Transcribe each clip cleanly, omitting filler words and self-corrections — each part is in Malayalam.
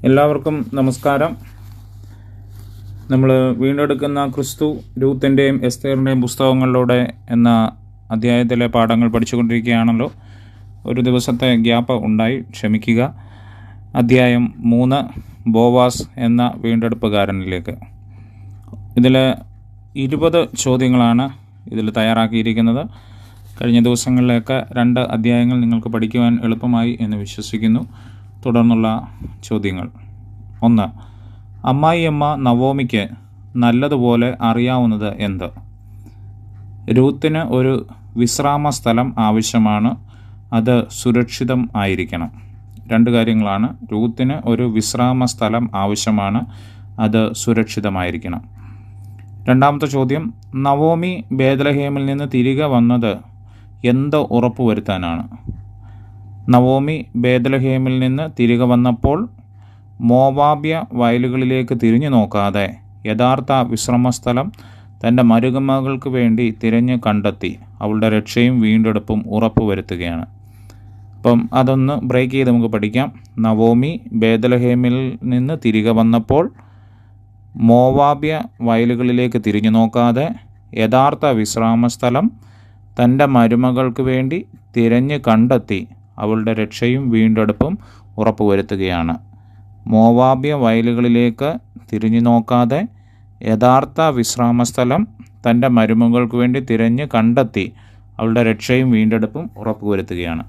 എല്ലാവർക്കും നമസ്കാരം. നമ്മൾ വീണ്ടെടുക്കുന്ന ക്രിസ്തു, രൂത്തിൻ്റെയും എസ്തേറിൻ്റെയും പുസ്തകങ്ങളിലൂടെ എന്ന അധ്യായത്തിലെ പാഠങ്ങൾ പഠിച്ചുകൊണ്ടിരിക്കുകയാണല്ലോ. ഒരു ദിവസത്തെ ഗ്യാപ്പ് ഉണ്ടായി, ക്ഷമിക്കുക. അധ്യായം 3, ബോവാസ് എന്ന വീണ്ടെടുപ്പുകാരനിലേക്ക്. ഇതിൽ 20 ചോദ്യങ്ങളാണ് ഇതിൽ തയ്യാറാക്കിയിരിക്കുന്നത്. കഴിഞ്ഞ ദിവസങ്ങളിലേക്ക് 2 അധ്യായങ്ങൾ നിങ്ങൾക്ക് പഠിക്കുവാൻ എളുപ്പമായി എന്ന് വിശ്വസിക്കുന്നു. തുടർന്നുള്ള ചോദ്യങ്ങൾ: 1. അമ്മായിയമ്മ നവോമിക്ക് നല്ലതുപോലെ അറിയാവുന്നത് എന്ത്? രൂത്തിന് ഒരു വിശ്രാമ സ്ഥലം ആവശ്യമാണ്, അത് സുരക്ഷിതം ആയിരിക്കണം. 2 കാര്യങ്ങളാണ്. രൂത്തിന് ഒരു വിശ്രാമ സ്ഥലം ആവശ്യമാണ്, അത് സുരക്ഷിതമായിരിക്കണം. 2ാമത്തെ ചോദ്യം: നവോമി ബേത്ലഹേമിൽ നിന്ന് തിരികെ വന്നത് എന്ത് ഉറപ്പുവരുത്താനാണ്? നവോമി ബേത്ലഹേമിൽ നിന്ന് തിരികെ വന്നപ്പോൾ മോവാബ്യ വയലുകളിലേക്ക് തിരിഞ്ഞു നോക്കാതെ യഥാർത്ഥ വിശ്രമസ്ഥലം തൻ്റെ മരുമകൾക്ക് വേണ്ടി തിരഞ്ഞ് കണ്ടെത്തി അവളുടെ രക്ഷയും വീണ്ടെടുപ്പും ഉറപ്പുവരുത്തുകയാണ്. അപ്പം അതൊന്ന് ബ്രേക്ക് ചെയ്ത് നമുക്ക് പഠിക്കാം. നവോമി ബേത്ലഹേമിൽ നിന്ന് തിരികെ വന്നപ്പോൾ മോവാബ്യ വയലുകളിലേക്ക് തിരിഞ്ഞു നോക്കാതെ യഥാർത്ഥ വിശ്രാമസ്ഥലം തൻ്റെ മരുമകൾക്ക് വേണ്ടി തിരഞ്ഞ് കണ്ടെത്തി അവളുടെ രക്ഷയും വീണ്ടെടുപ്പും ഉറപ്പുവരുത്തുകയാണ്. മോവാബ്യ വയലുകളിലേക്ക് തിരിഞ്ഞു നോക്കാതെ യഥാർത്ഥ വിശ്രാമസ്ഥലം തൻ്റെ മരുമകൾക്ക് വേണ്ടി തിരഞ്ഞ് കണ്ടെത്തി അവളുടെ രക്ഷയും വീണ്ടെടുപ്പും ഉറപ്പുവരുത്തുകയാണ്.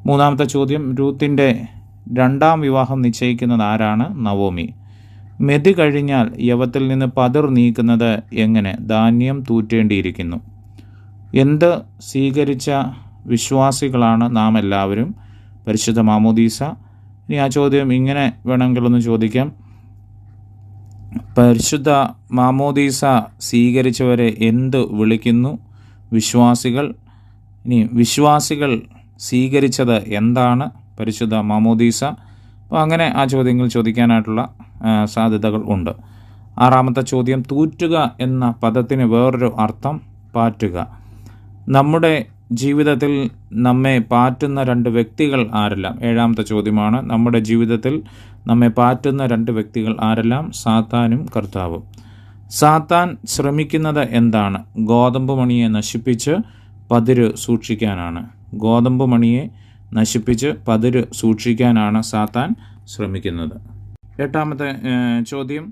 3ാമത്തെ ചോദ്യം: രൂത്തിൻ്റെ 2ാം വിവാഹം നിശ്ചയിക്കുന്നത് ആരാണ്? നവോമി. മെതി കഴിഞ്ഞാൽ യവത്തിൽ നിന്ന് പതിർ നീക്കുന്നത് എങ്ങനെ? ധാന്യം തൂറ്റേണ്ടിയിരിക്കുന്നു. എന്ത് സ്വീകരിച്ച വിശ്വാസികളാണ് നാം എല്ലാവരും? പരിശുദ്ധ മാമോദീസ. ഇനി ആ ചോദ്യം ഇങ്ങനെ വേണമെങ്കിലൊന്ന് ചോദിക്കാം: പരിശുദ്ധ മാമോദീസ സ്വീകരിച്ചവരെ എന്ത് വിളിക്കുന്നു? വിശ്വാസികൾ. ഇനി വിശ്വാസികൾ സ്വീകരിച്ചത് എന്താണ്? പരിശുദ്ധ മാമോദീസ. അപ്പോൾ അങ്ങനെ ആ ചോദ്യങ്ങൾ ചോദിക്കാനായിട്ടുള്ള സാധ്യതകൾ ഉണ്ട്. 6ാമത്തെ ചോദ്യം: തൂറ്റുക എന്ന പദത്തിന് വേറൊരു അർത്ഥം പാറ്റുക. നമ്മുടെ ജീവിതത്തിൽ നമ്മെ പാറ്റുന്ന 2 വ്യക്തികൾ ആരെല്ലാം? 7ാമത്തെ ചോദ്യമാണ്. നമ്മുടെ ജീവിതത്തിൽ നമ്മെ പാറ്റുന്ന 2 വ്യക്തികൾ ആരെല്ലാം? സാത്താനും കർത്താവും. സാത്താൻ ശ്രമിക്കുന്നത് എന്താണ്? ഗോതമ്പ് മണിയെ നശിപ്പിച്ച് പതിര് സൂക്ഷിക്കാനാണ്. ഗോതമ്പ് മണിയെ നശിപ്പിച്ച് പതിര് സൂക്ഷിക്കാനാണ് സാത്താൻ ശ്രമിക്കുന്നത്. 8ാമത്തെ ചോദ്യം: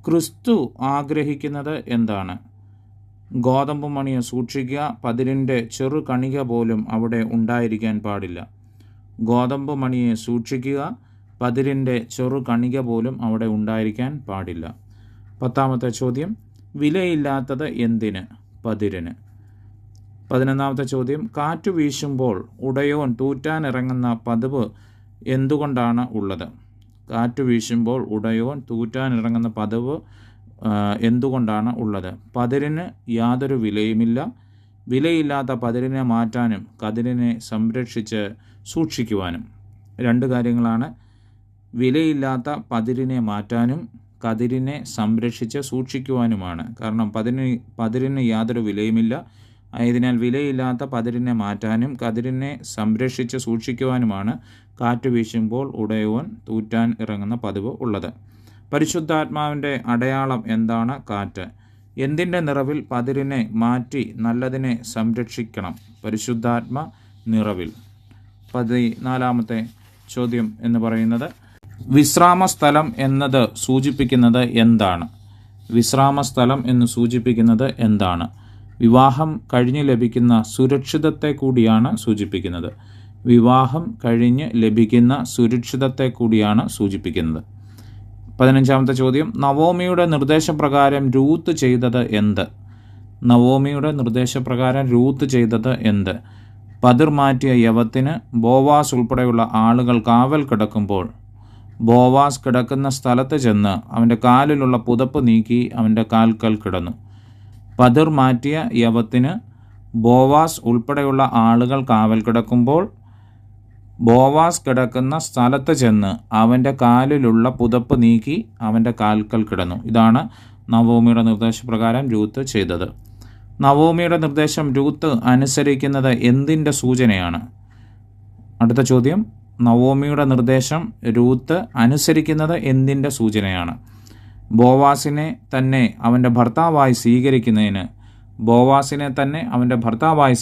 ക്രിസ്തു ആഗ്രഹിക്കുന്നത് എന്താണ്? ഗോതമ്പ് മണിയെ സൂക്ഷിക്കുക, പതിരിൻ്റെ ചെറു കണിക പോലും അവിടെ ഉണ്ടായിരിക്കാൻ പാടില്ല. ഗോതമ്പ് മണിയെ സൂക്ഷിക്കുക, പതിരിൻ്റെ ചെറു കണിക പോലും അവിടെ ഉണ്ടായിരിക്കാൻ പാടില്ല. 10ാമത്തെ ചോദ്യം: വിലയില്ലാത്തത് എന്തിന്? പതിരിന്. 11ാമത്തെ ചോദ്യം: കാറ്റു വീശുമ്പോൾ ഉടയോൻ തൂറ്റാനിറങ്ങുന്ന പതിവ് എന്തുകൊണ്ടാണ് ഉള്ളത്? കാറ്റു വീശുമ്പോൾ ഉടയോൻ തൂറ്റാനിറങ്ങുന്ന പതിവ് എന്തുകൊണ്ടാണ് ഉള്ളത്? പതിരിന് യാതൊരു വിലയുമില്ല. വിലയില്ലാത്ത പതിരിനെ മാറ്റാനും കതിരിനെ സംരക്ഷിച്ച് സൂക്ഷിക്കുവാനും. 2 കാര്യങ്ങളാണ്. വിലയില്ലാത്ത പതിരിനെ മാറ്റാനും കതിരിനെ സംരക്ഷിച്ച് സൂക്ഷിക്കുവാനുമാണ്. കാരണം പതിരിന് യാതൊരു വിലയുമില്ല. ആയതിനാൽ വിലയില്ലാത്ത പതിരിനെ മാറ്റാനും കതിരിനെ സംരക്ഷിച്ച് സൂക്ഷിക്കുവാനുമാണ് കാറ്റ് വീശുമ്പോൾ ഉടയോൻ തൂറ്റാൻ ഇറങ്ങുന്ന പതിവ് ഉള്ളത്. പരിശുദ്ധാത്മാവിൻ്റെ അടയാളം എന്താണ്? കാറ്റ്. എന്തിൻ്റെ നിറവിൽ പതിരിനെ മാറ്റി നല്ലതിനെ സംരക്ഷിക്കണം? പരിശുദ്ധാത്മ നിറവിൽ. 14ാമത്തെ ചോദ്യം എന്ന് പറയുന്നത്: വിശ്രാമസ്ഥലം എന്നത് സൂചിപ്പിക്കുന്നത് എന്താണ്? വിശ്രാമസ്ഥലം എന്ന് സൂചിപ്പിക്കുന്നത് എന്താണ്? വിവാഹം കഴിഞ്ഞ് ലഭിക്കുന്ന സുരക്ഷിതത്തെ കൂടിയാണ് സൂചിപ്പിക്കുന്നത്. വിവാഹം കഴിഞ്ഞ് ലഭിക്കുന്ന സുരക്ഷിതത്തെ കൂടിയാണ് സൂചിപ്പിക്കുന്നത്. 15ാമത്തെ ചോദ്യം: നവോമിയുടെ നിർദ്ദേശപ്രകാരം രൂത്ത് ചെയ്തത് എന്ത്? നവോമിയുടെ നിർദ്ദേശപ്രകാരം രൂത്ത് ചെയ്തത് എന്ത്? പതിർ മാറ്റിയ യവത്തിന് ബോവാസ് ഉൾപ്പെടെയുള്ള ആളുകൾ കാവൽ കിടക്കുമ്പോൾ ബോവാസ് കിടക്കുന്ന സ്ഥലത്ത് ചെന്ന് അവൻ്റെ കാലിലുള്ള പുതപ്പ് നീക്കി അവൻ്റെ കാൽക്കൽ കിടന്നു. പതിർ മാറ്റിയ യവത്തിന് ബോവാസ് ഉൾപ്പെടെയുള്ള ആളുകൾ കാവൽ കിടക്കുമ്പോൾ ബോവാസ് കിടക്കുന്ന സ്ഥലത്ത് ചെന്ന് അവൻ്റെ കാലിലുള്ള പുതപ്പ് നീക്കി അവൻ്റെ കാൽക്കൽ കിടന്നു. ഇതാണ് നവോമിയുടെ നിർദ്ദേശപ്രകാരം രൂത്ത് ചെയ്തത്. നവോമിയുടെ നിർദ്ദേശം രൂത്ത് അനുസരിക്കുന്നത് എന്തിൻ്റെ സൂചനയാണ്? അടുത്ത ചോദ്യം: നവോമിയുടെ നിർദ്ദേശം രൂത്ത് അനുസരിക്കുന്നത് എന്തിൻ്റെ സൂചനയാണ്? ബോവാസിനെ തന്നെ അവൻ്റെ ഭർത്താവായി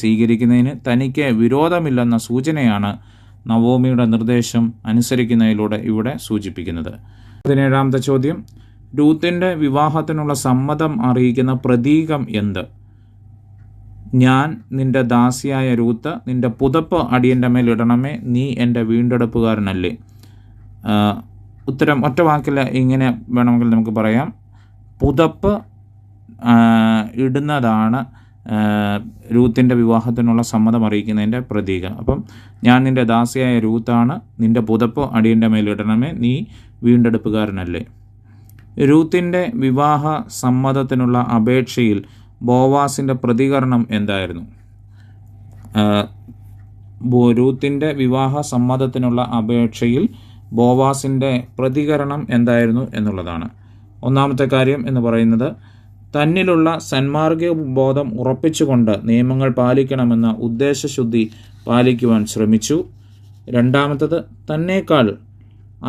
സ്വീകരിക്കുന്നതിന് തനിക്ക് വിരോധമില്ലെന്ന സൂചനയാണ് നവോമിയുടെ നിർദ്ദേശം അനുസരിക്കുന്നതിലൂടെ ഇവിടെ സൂചിപ്പിക്കുന്നത്. 17ാമത്തെ ചോദ്യം, രൂത്തിൻ്റെ വിവാഹത്തിനുള്ള സമ്മതം അറിയിക്കുന്ന പ്രതീകം എന്ത്? ഞാൻ നിന്റെ ദാസിയായ രൂത്ത്, നിന്റെ പുതപ്പ് അടിയൻ്റെ മേൽ ഇടണമേ, നീ എൻ്റെ വീണ്ടെടുപ്പുകാരനല്ലേ? ഉത്തരം ഒറ്റ വാക്കിൽ ഇങ്ങനെ വേണമെങ്കിൽ നമുക്ക് പറയാം, പുതപ്പ് ഇടുന്നതാണ് രൂത്തിൻ്റെ വിവാഹത്തിനുള്ള സമ്മതം അറിയിക്കുന്നതിൻ്റെ പ്രതീകം. അപ്പം ഞാൻ നിൻ്റെ ദാസിയായ രൂത്താണ്, നിൻ്റെ പുതപ്പ് അടിയൻ്റെ മേൽ ഇടണമേ, നീ വീണ്ടെടുപ്പുകാരനല്ലേ? രൂത്തിൻ്റെ വിവാഹ സമ്മതത്തിനുള്ള അപേക്ഷയിൽ ബോവാസിൻ്റെ പ്രതികരണം എന്തായിരുന്നു? രൂത്തിൻ്റെ വിവാഹ സമ്മതത്തിനുള്ള അപേക്ഷയിൽ ബോവാസിൻ്റെ പ്രതികരണം എന്തായിരുന്നു എന്നുള്ളതാണ്. ഒന്നാമത്തെ കാര്യം എന്ന് പറയുന്നത്, തന്നിലുള്ള സന്മാർഗിക ബോധം ഉറപ്പിച്ചുകൊണ്ട് നിയമങ്ങൾ പാലിക്കണമെന്ന ഉദ്ദേശശുദ്ധി പാലിക്കുവാൻ ശ്രമിച്ചു. രണ്ടാമത്തത്, തന്നേക്കാൾ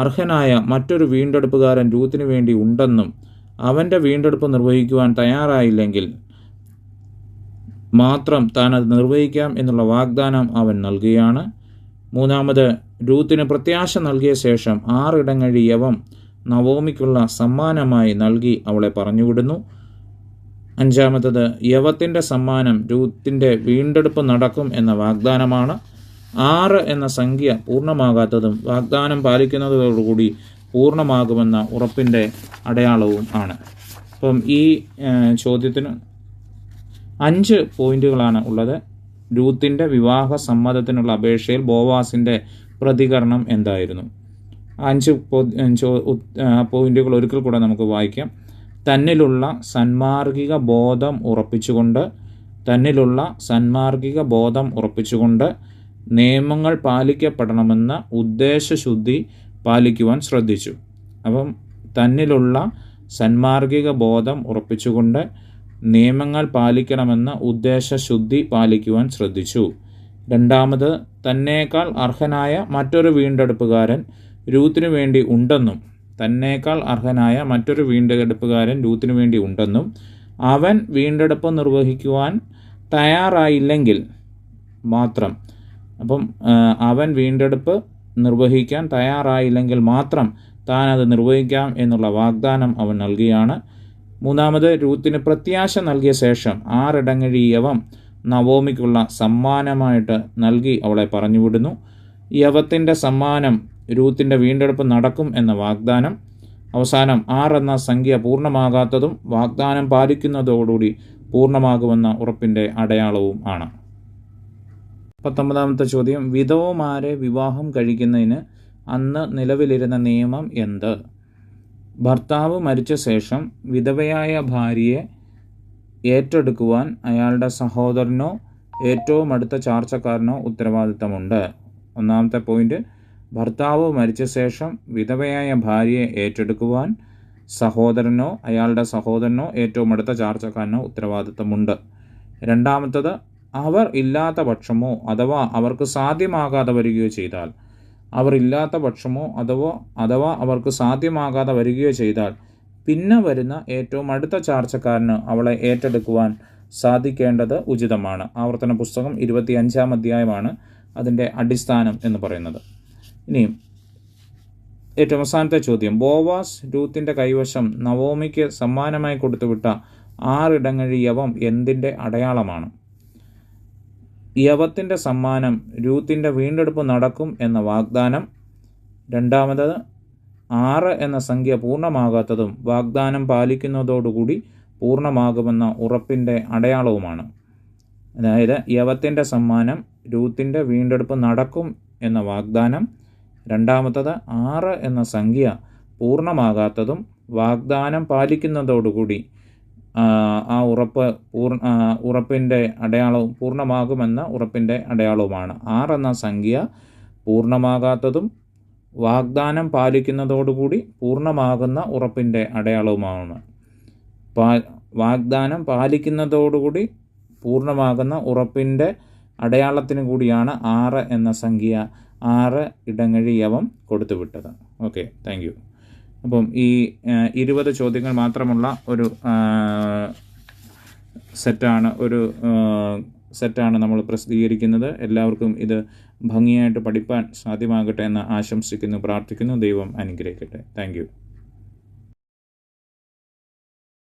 അർഹനായ മറ്റൊരു വീണ്ടെടുപ്പുകാരൻ രൂത്തിന് വേണ്ടി ഉണ്ടെന്നും അവൻ്റെ വീണ്ടെടുപ്പ് നിർവഹിക്കുവാൻ തയ്യാറായില്ലെങ്കിൽ മാത്രം താൻ അത് നിർവഹിക്കാം എന്നുള്ള വാഗ്ദാനം അവൻ നൽകുകയാണ്. മൂന്നാമത്, രൂത്തിന് പ്രത്യാശ നൽകിയ ശേഷം 6 ഇടങ്ങഴി യവം നവോമിക്കുള്ള സമ്മാനമായി നൽകി അവളെ പറഞ്ഞുവിടുന്നു. അഞ്ചാമത്തത്, യവത്തിൻ്റെ സമ്മാനം രൂത്തിൻ്റെ വീണ്ടെടുപ്പ് നടക്കും എന്ന വാഗ്ദാനമാണ്. 6 എന്ന സംഖ്യ പൂർണ്ണമാകാത്തതും വാഗ്ദാനം പാലിക്കുന്നതോടുകൂടി പൂർണ്ണമാകുമെന്ന ഉറപ്പിൻ്റെ അടയാളവും ആണ്. അപ്പം ഈ ചോദ്യത്തിന് 5 പോയിന്റുകളാണ് ഉള്ളത്. രൂത്തിൻ്റെ വിവാഹ സമ്മതത്തിനുള്ള അപേക്ഷയിൽ ബോവാസിൻ്റെ പ്രതികരണം എന്തായിരുന്നു? 5 പോയിന്റുകൾ ഒരിക്കൽ കൂടെ നമുക്ക് വായിക്കാം. തന്നിലുള്ള സന്മാർഗിക ബോധം ഉറപ്പിച്ചുകൊണ്ട് നിയമങ്ങൾ പാലിക്കപ്പെടണമെന്ന ഉദ്ദേശശുദ്ധി പാലിക്കുവാൻ ശ്രദ്ധിച്ചു. അപ്പം തന്നിലുള്ള സന്മാർഗിക ബോധം ഉറപ്പിച്ചുകൊണ്ട് നിയമങ്ങൾ പാലിക്കണമെന്ന ഉദ്ദേശശുദ്ധി പാലിക്കുവാൻ ശ്രദ്ധിച്ചു. രണ്ടാമത്, തന്നേക്കാൾ അർഹനായ മറ്റൊരു വീണ്ടെടുപ്പുകാരൻ രൂത്തിനു വേണ്ടി ഉണ്ടെന്നും അവൻ വീണ്ടെടുപ്പ് നിർവഹിക്കുവാൻ തയ്യാറായില്ലെങ്കിൽ മാത്രം താൻ അത് നിർവഹിക്കാം എന്നുള്ള വാഗ്ദാനം അവൻ നൽകുകയാണ്. മൂന്നാമത്, രൂത്തിന് പ്രത്യാശ നൽകിയ ശേഷം 6 ഇടങ്ങഴി യവം നവോമിക്കുള്ള സമ്മാനമായിട്ട് നൽകി അവളെ പറഞ്ഞുവിടുന്നു. യവത്തിൻ്റെ സമ്മാനം രൂത്തിൻ്റെ വീണ്ടെടുപ്പ് നടക്കും എന്ന വാഗ്ദാനം. അവസാനം 6 എന്ന സംഖ്യ പൂർണ്ണമാകാത്തതും വാഗ്ദാനം പാലിക്കുന്നതോടുകൂടി പൂർണ്ണമാകുമെന്ന ഉറപ്പിൻ്റെ അടയാളവും ആണ്. 19ാമത്തെ ചോദ്യം, വിധവമാരെ വിവാഹം കഴിക്കുന്നതിന് അന്ന് നിലവിലിരുന്ന നിയമം എന്ത്? ഭർത്താവ് മരിച്ച ശേഷം വിധവയായ ഭാര്യയെ ഏറ്റെടുക്കുവാൻ അയാളുടെ സഹോദരനോ ഏറ്റവും അടുത്ത ചാർച്ചക്കാരനോ ഉത്തരവാദിത്തമുണ്ട്. ഒന്നാമത്തെ പോയിന്റ്, ഭർത്താവ് മരിച്ച ശേഷം വിധവയായ ഭാര്യയെ ഏറ്റെടുക്കുവാൻ അയാളുടെ സഹോദരനോ ഏറ്റവും അടുത്ത ചാർച്ചക്കാരനോ ഉത്തരവാദിത്തമുണ്ട്. രണ്ടാമത്തത്, അവർ ഇല്ലാത്ത പക്ഷമോ അഥവാ അവർക്ക് സാധ്യമാകാതെ വരികയോ ചെയ്താൽ പിന്നെ വരുന്ന ഏറ്റവും അടുത്ത ചാർച്ചക്കാരന് അവളെ ഏറ്റെടുക്കുവാൻ സാധിക്കേണ്ടത് ഉചിതമാണ്. ആവർത്തന പുസ്തകം 25-ാം അധ്യായമാണ് അതിൻ്റെ അടിസ്ഥാനം എന്ന് പറയുന്നത്. ഇനിയും ഏറ്റവും അവസാനത്തെ ചോദ്യം, ബോവാസ് രൂത്തിൻ്റെ കൈവശം നവോമിക്ക് സമ്മാനമായി കൊടുത്തുവിട്ട 6 ഇടങ്ങഴി യവം എന്തിൻ്റെ അടയാളമാണ്? യവത്തിൻ്റെ സമ്മാനം രൂത്തിൻ്റെ വീണ്ടെടുപ്പ് നടക്കും എന്ന വാഗ്ദാനം. രണ്ടാമത്, 6 എന്ന സംഖ്യ പൂർണ്ണമാകാത്തതും വാഗ്ദാനം പാലിക്കുന്നതോടുകൂടി പൂർണ്ണമാകുമെന്ന ഉറപ്പിൻ്റെ അടയാളവുമാണ്. അതായത് യവത്തിൻ്റെ സമ്മാനം രൂത്തിൻ്റെ വീണ്ടെടുപ്പ് നടക്കും എന്ന വാഗ്ദാനം. രണ്ടാമത്തത്, 6 എന്ന സംഖ്യ പൂർണ്ണമാകാത്തതും വാഗ്ദാനം പാലിക്കുന്നതോടുകൂടി ആ ഉറപ്പിൻ്റെ അടയാളവും പൂർണ്ണമാകുമെന്ന ഉറപ്പിൻ്റെ അടയാളവുമാണ്. 6 എന്ന സംഖ്യ പൂർണ്ണമാകാത്തതും വാഗ്ദാനം പാലിക്കുന്നതോടുകൂടി പൂർണ്ണമാകുന്ന ഉറപ്പിൻ്റെ അടയാളവുമാണ്. വാഗ്ദാനം പാലിക്കുന്നതോടുകൂടി പൂർണ്ണമാകുന്ന ഉറപ്പിൻ്റെ അടയാളത്തിന് കൂടിയാണ് 6 എന്ന സംഖ്യ 6 ഇടങ്ങഴി യവം കൊടുത്തുവിട്ടത്. Okay, thank you. അപ്പം ഈ 20 ചോദ്യങ്ങൾ മാത്രമുള്ള ഒരു സെറ്റാണ് നമ്മൾ പ്രസിദ്ധീകരിക്കുന്നത്. എല്ലാവർക്കും ഇത് ഭംഗിയായിട്ട് പഠിപ്പാൻ സാധ്യമാകട്ടെ എന്ന് ആശംസിക്കുന്നു, പ്രാർത്ഥിക്കുന്നു. ദൈവം അനുഗ്രഹിക്കട്ടെ. Thank you.